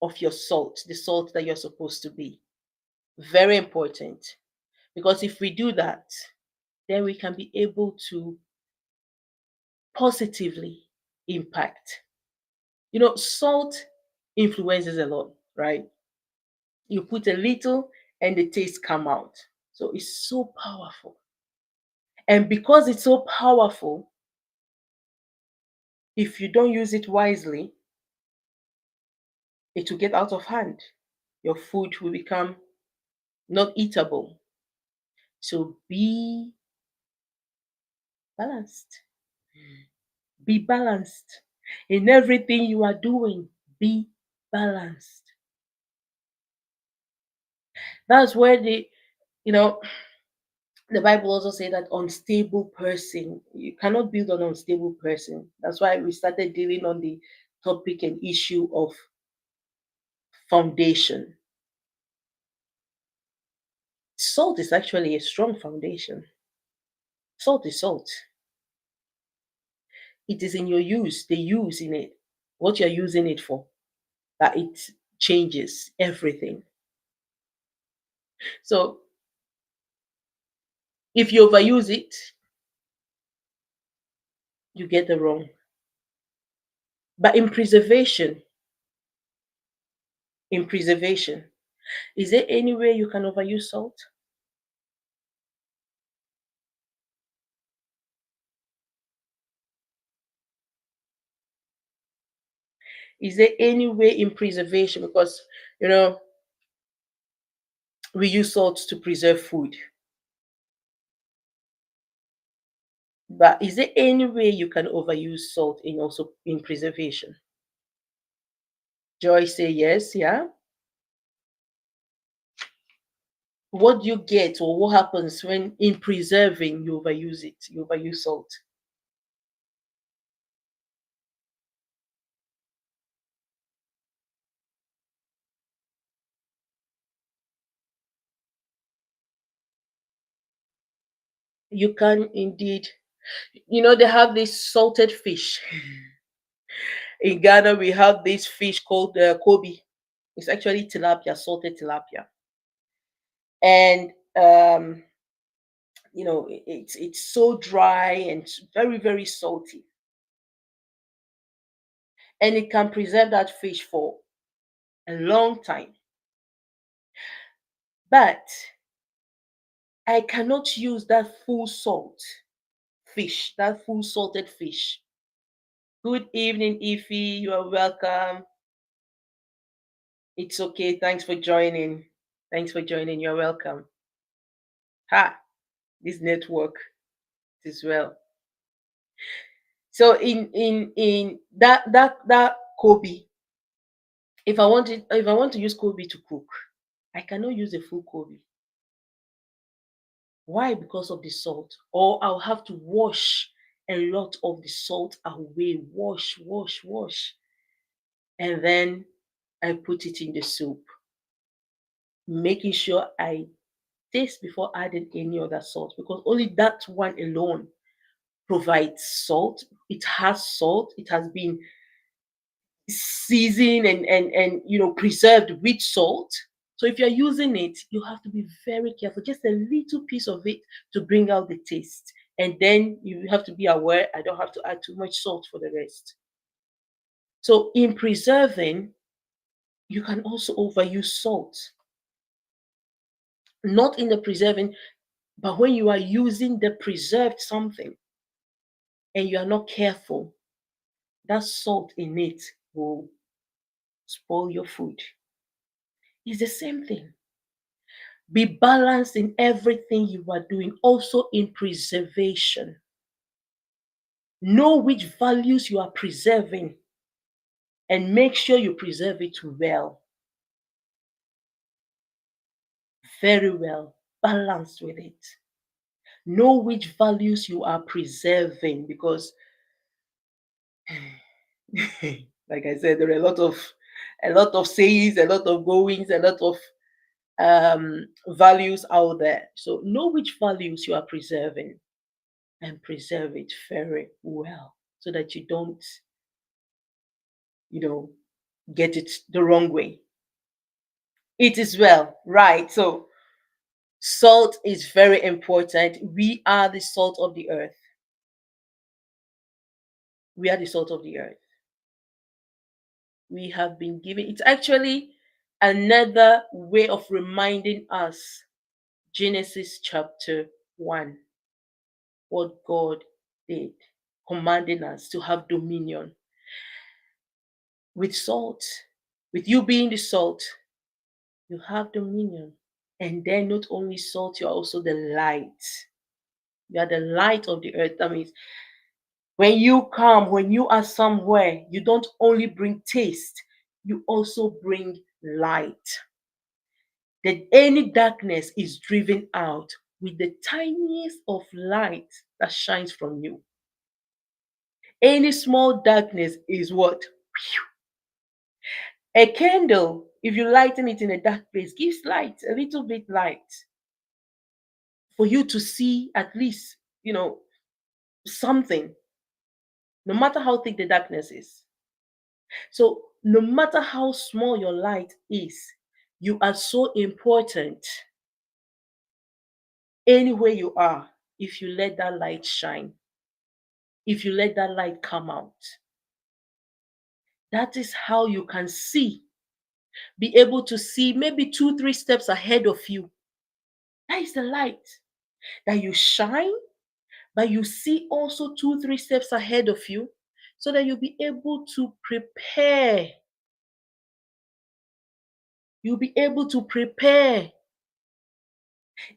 of your salt, the salt that you're supposed to be? Very important. Because if we do that, then we can be able to positively impact. Salt influences a lot, right? You put a little and the taste come out. So it's so powerful. And because it's so powerful, if you don't use it wisely, it will get out of hand. Your food will become not eatable. So be balanced. Be balanced in everything you are doing. Be balanced. That's where you know, the Bible also say that unstable person, you cannot build on unstable person. That's why we started dealing on the topic and issue of foundation. Salt is actually a strong foundation. Salt is salt. It is in your use, the use in it, what you're using it for, that it changes everything. So if you overuse it, you get the wrong. But in preservation, is there any way you can overuse salt? Is there any way in preservation? Because, you know, we use salt to preserve food. But is there any way you can overuse salt in also in preservation? Joy say yes, yeah. What do you get or what happens when in preserving you overuse it? You overuse salt. You can indeed, they have this salted fish. In Ghana, we have this fish called kobe. It's actually tilapia, salted tilapia. And it's so dry and very, very salty. And it can preserve that fish for a long time. But I cannot use that full salt fish, that full salted fish. Good evening, Ify. You are welcome. It's okay. Thanks for joining. Thanks for joining. You're welcome. Ha! This network as well. So in that Kobe, if I want to use Kobe to cook, I cannot use a full Kobe. Why? Because of the salt. Or I'll have to wash a lot of the salt away. Wash, wash, wash. And then I put it in the soup, making sure I taste before adding any other salt because only that one alone provides salt. It has salt. It has been seasoned and preserved with salt. So if you're using it, you have to be very careful. Just a little piece of it to bring out the taste. And then you have to be aware I don't have to add too much salt for the rest. So in preserving, you can also overuse salt. Not in the preserving, but when you are using the preserved something and you are not careful, that salt in it will spoil your food. It's the same thing. Be balanced in everything you are doing, also in preservation. Know which values you are preserving and make sure you preserve it well, very well, balanced with it. Know which values you are preserving because like I said, there are a lot of sayings, a lot of goings, a lot of values out there. So know which values you are preserving and preserve it very well so that you don't, you know, get it the wrong way. It is well, right? So salt is very important. We are the salt of the earth. We are the salt of the earth. We have been given, it's actually another way of reminding us Genesis chapter 1, what God did, commanding us to have dominion with salt. With you being the salt, you have dominion. And then not only salt, you're also the light. You are the light of the earth. That means when you are somewhere, you don't only bring taste, you also bring light. That any darkness is driven out with the tiniest of light that shines from you. Any small darkness is what? A candle, if you lighten it in a dark place, gives light, a little bit light for you to see at least, something, no matter how thick the darkness is. So, no matter how small your light is, you are so important anywhere you are if you let that light shine, if you let that light come out. That is how you can see, be able to see maybe 2, 3 steps ahead of you. That is the light that you shine, but you see also 2, 3 steps ahead of you. so that you'll be able to prepare. You'll be able to prepare.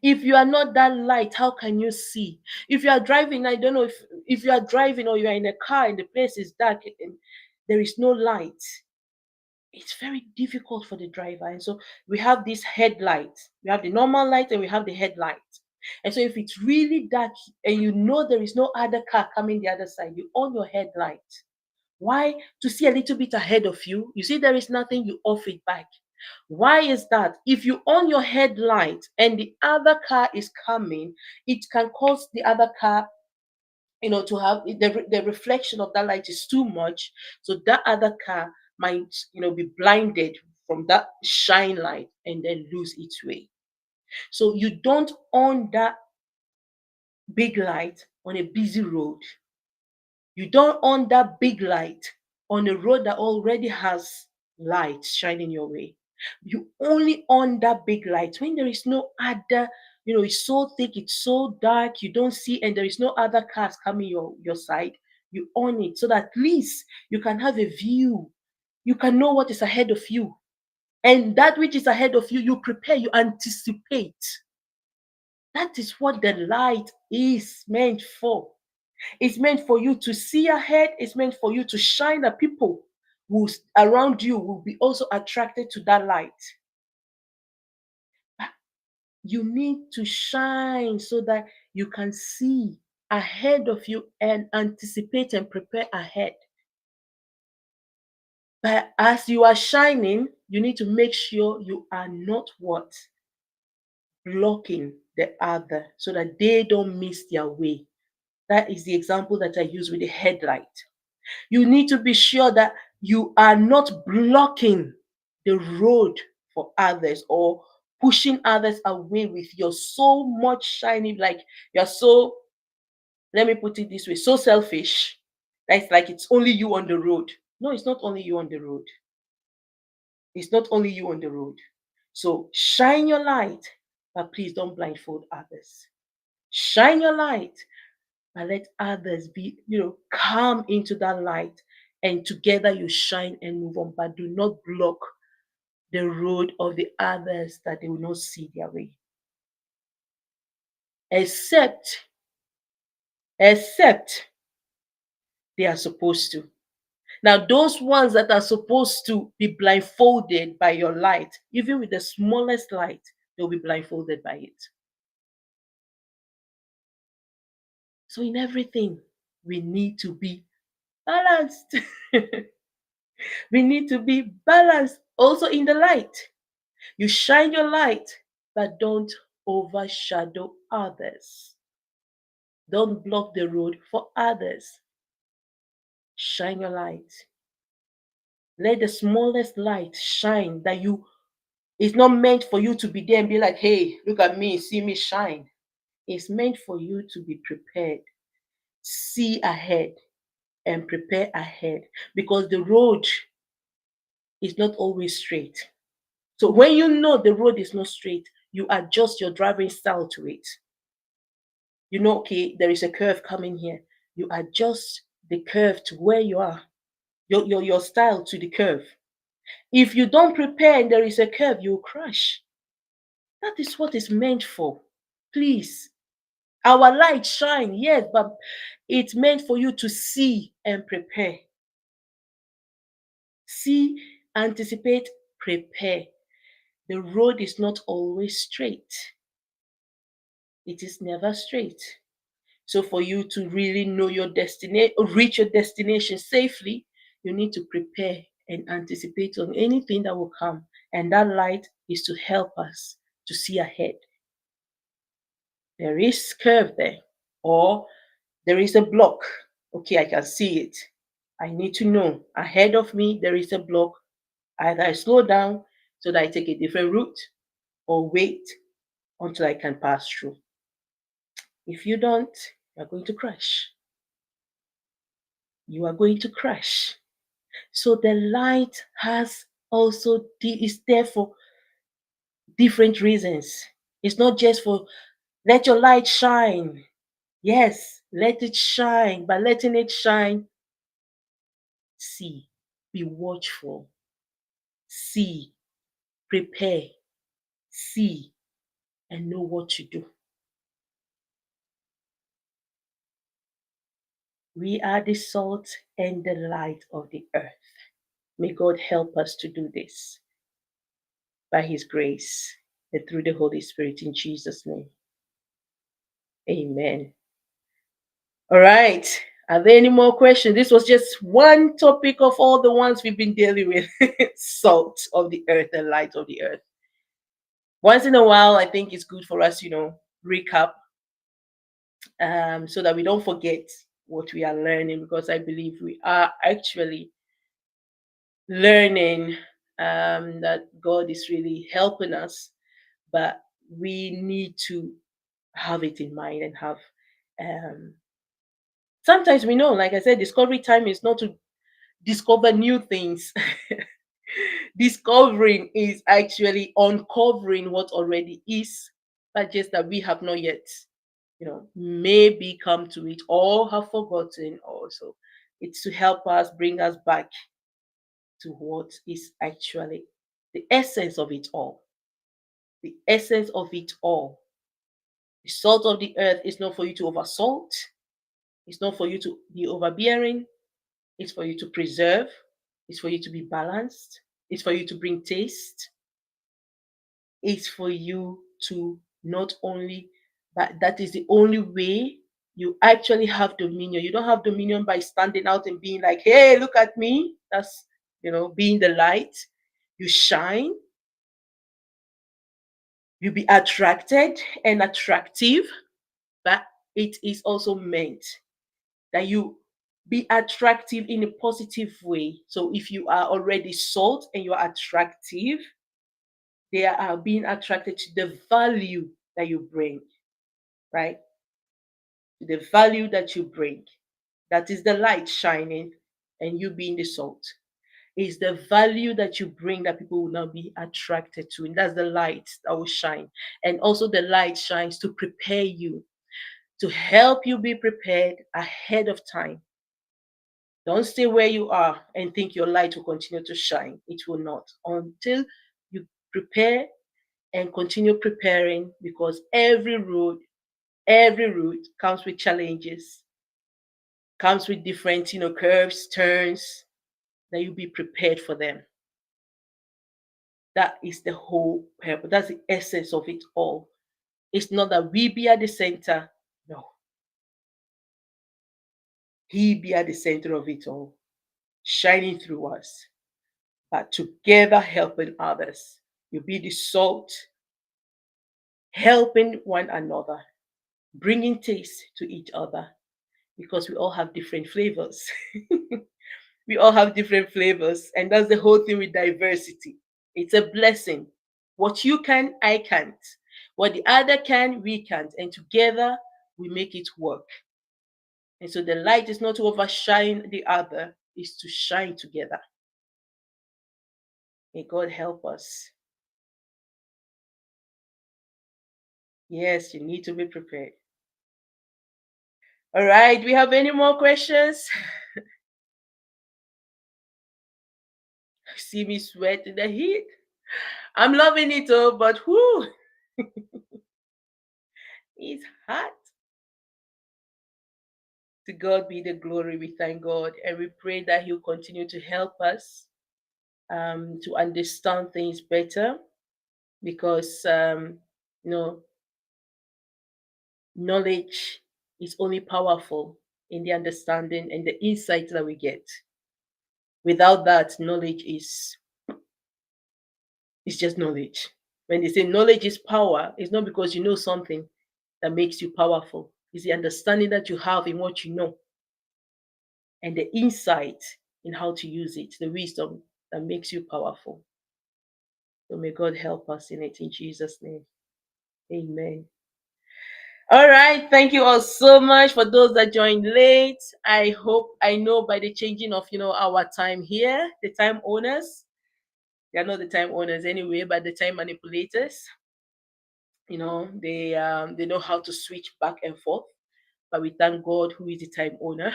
If you are not that light, how can you see? If you are driving, I don't know if you are driving or you are in a car and the place is dark and there is no light, it's very difficult for the driver. And so we have this headlight. We have the normal light and we have the headlight. And so if it's really dark and you know there is no other car coming the other side, you on your headlight. Why? To see a little bit ahead of you. You see there is nothing, you off it back. Why is that? If you on your headlight and the other car is coming, it can cause the other car, to have the reflection of that light is too much. So that other car might, be blinded from that shine light and then lose its way. So you don't on that big light on a busy road. You don't on that big light on a road that already has light shining your way. You only on that big light when there is no other, it's so thick, it's so dark, you don't see, and there is no other cars coming your side. You on it so that at least you can have a view. You can know what is ahead of you. And that which is ahead of you, you prepare, you anticipate. That is what the light is meant for. It's meant for you to see ahead. It's meant for you to shine that people who's around you will be also attracted to that light. You need to shine so that you can see ahead of you and anticipate and prepare ahead. But as you are shining, you need to make sure you are not what? Blocking the other so that they don't miss their way. That is the example that I use with the headlight. You need to be sure that you are not blocking the road for others or pushing others away with your so much shining, like you're so, let me put it this way, so selfish. That's like it's only you on the road. No, it's not only you on the road. It's not only you on the road. So shine your light, but please don't blindfold others. Shine your light, but let others be, come into that light, and together you shine and move on. But do not block the road of the others that they will not see their way. Except they are supposed to. Now, those ones that are supposed to be blindfolded by your light, even with the smallest light, they'll be blindfolded by it. So, in everything, we need to be balanced. We need to be balanced also in the light. You shine your light, but don't overshadow others. Don't block the road for others. Shine your light. Let the smallest light shine that you, it's not meant for you to be there and be like, hey, look at me, see me shine. It's meant for you to be prepared, see ahead, and prepare ahead, because the road is not always straight. So when you know the road is not straight, you adjust your driving style to it. You know, okay, there is a curve coming here. You adjust the curve to where you are, your style to the curve. If you don't prepare and there is a curve, you'll crash. That is what it's meant for. Please. Our light shine, yes, but it's meant for you to see and prepare. See, anticipate, prepare. The road is not always straight. It is never straight. So for you to really know your destination, reach your destination safely, you need to prepare and anticipate on anything that will come. And that light is to help us to see ahead. There is curve there, or there is a block. Okay, I can see it. I need to know ahead of me there is a block. Either I slow down so that I take a different route, or wait until I can pass through. If you don't, you're going to crash. You are going to crash. So the light has also is there for different reasons. It's not just for let your light shine. Yes, let it shine, but letting it shine see, be watchful, see, prepare, see, and know what to do. We are the salt and the light of the earth. May God help us to do this by His grace and through the Holy Spirit in Jesus' name. Amen. All right. Are there any more questions? This was just one topic of all the ones we've been dealing with salt of the earth and light of the earth. Once in a while, I think it's good for us, recap so that we don't forget what we are learning, because I believe we are actually learning, that God is really helping us, but we need to have it in mind and have. Um, Sometimes we know, like I said, discovery time is not to discover new things. Discovering is actually uncovering what already is, but just that we have not yet, maybe come to it or have forgotten also. It's to help us bring us back to what is actually the essence of it all. The essence of it all. The salt of the earth is not for you to oversalt. It's not for you to be overbearing. It's for you to preserve. It's for you to be balanced. It's for you to bring taste. It's for you to not only, but that is the only way you actually have dominion. You don't have dominion by standing out and being like, hey, look at me. That's, being the light. You shine. You be attracted and attractive, but it is also meant that you be attractive in a positive way. So if you are already salt and you are attractive, they are being attracted to the value that you bring, right? The value that you bring. That is the light shining and you being the salt. Is the value that you bring that people will now be attracted to. And that's the light that will shine. And also the light shines to prepare you, to help you be prepared ahead of time. Don't stay where you are and think your light will continue to shine. It will not until you prepare and continue preparing, because every route comes with challenges, comes with different, curves, turns, that you be prepared for them. That is the whole purpose. That's the essence of it all. It's not that we be at the center. No. He be at the center of it all, shining through us, but together helping others. You be the salt, helping one another, bringing taste to each other, because we all have different flavors. We all have different flavors, and that's the whole thing with diversity. It's a blessing. What you can, I can't. What the other can, we can't. And together, we make it work. And so the light is not to overshine the other, it's to shine together. May God help us. Yes, you need to be prepared. All right, do we have any more questions? See me sweat in the heat. I'm loving it all, but whoo, it's hot. To God be the glory. We thank God and we pray that He'll continue to help us to understand things better, because knowledge is only powerful in the understanding and the insight that we get. Without that, knowledge is just knowledge. When they say knowledge is power, it's not because you know something that makes you powerful. It's the understanding that you have in what you know and the insight in how to use it, the wisdom that makes you powerful. So may God help us in it in Jesus' name. Amen. All right. Thank you all so much for those that joined late. I know by the changing of our time here, the time owners, they are not the time owners anyway, but the time manipulators. They know how to switch back and forth. But we thank God who is the time owner.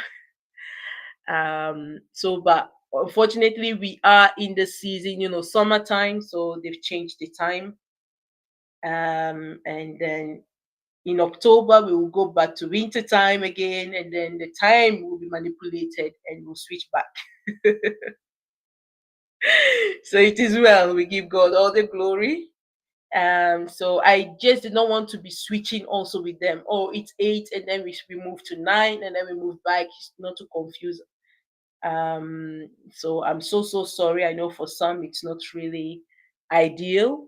But Unfortunately, we are in the season, summertime, so they've changed the time. And then in October, we will go back to winter time again, and then the time will be manipulated and we'll switch back. So it is well. We give God all the glory. So I just did not want to be switching also with them. Oh, it's 8, and then we move to 9, and then we move back, not to confuse. So I'm so sorry. I know for some it's not really ideal,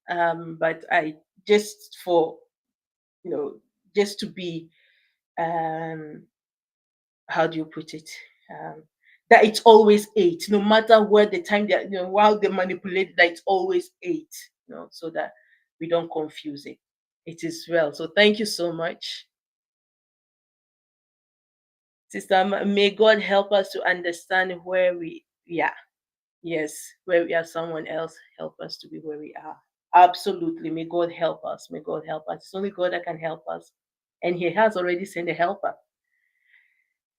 but I just for you know just to be, um how do you put it, that it's always 8, no matter where the time that, while they manipulate, that it's always 8, so that we don't confuse it. It is well. So thank you so much, sister. May God help us to understand where we are. Yes, where we are, someone else help us to be where we are. Absolutely. May God help us. May God help us. It's only God that can help us. And He has already sent a helper,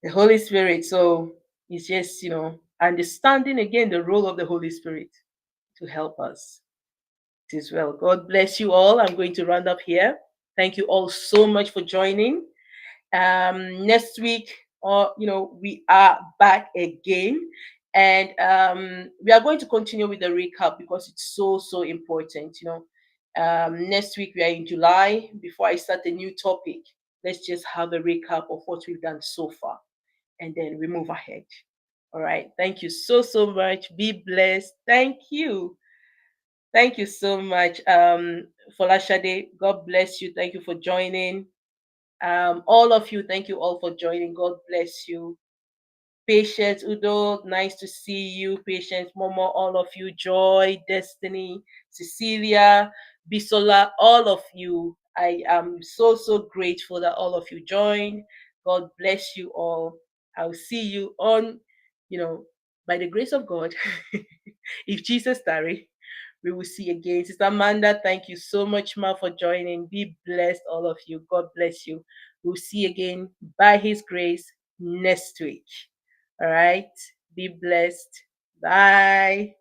the Holy Spirit. So it's just, understanding again the role of the Holy Spirit to help us. It is well. God bless you all. I'm going to round up here. Thank you all so much for joining. Next week, or we are back again, and we are going to continue with the recap because it's so important. Next week we are in July. Before I start a new topic, let's just have a recap of what we've done so far, and then we move ahead. All right. Thank you so much. Be blessed. Thank you. Thank you so much, Folashade. God bless you. Thank you for joining. All of you, thank you all for joining. God bless you. Patience, Udo, nice to see you. Patience, Momo, all of you. Joy, Destiny, Cecilia, Bisola, all of you. I am so grateful that all of you joined. God bless you all. I'll see you on, you know, by the grace of God, if Jesus tarry, we will see again. Sister Amanda, thank you so much, Ma, for joining. Be blessed, all of you. God bless you. We'll see again by His grace next week. All right. Be blessed. Bye.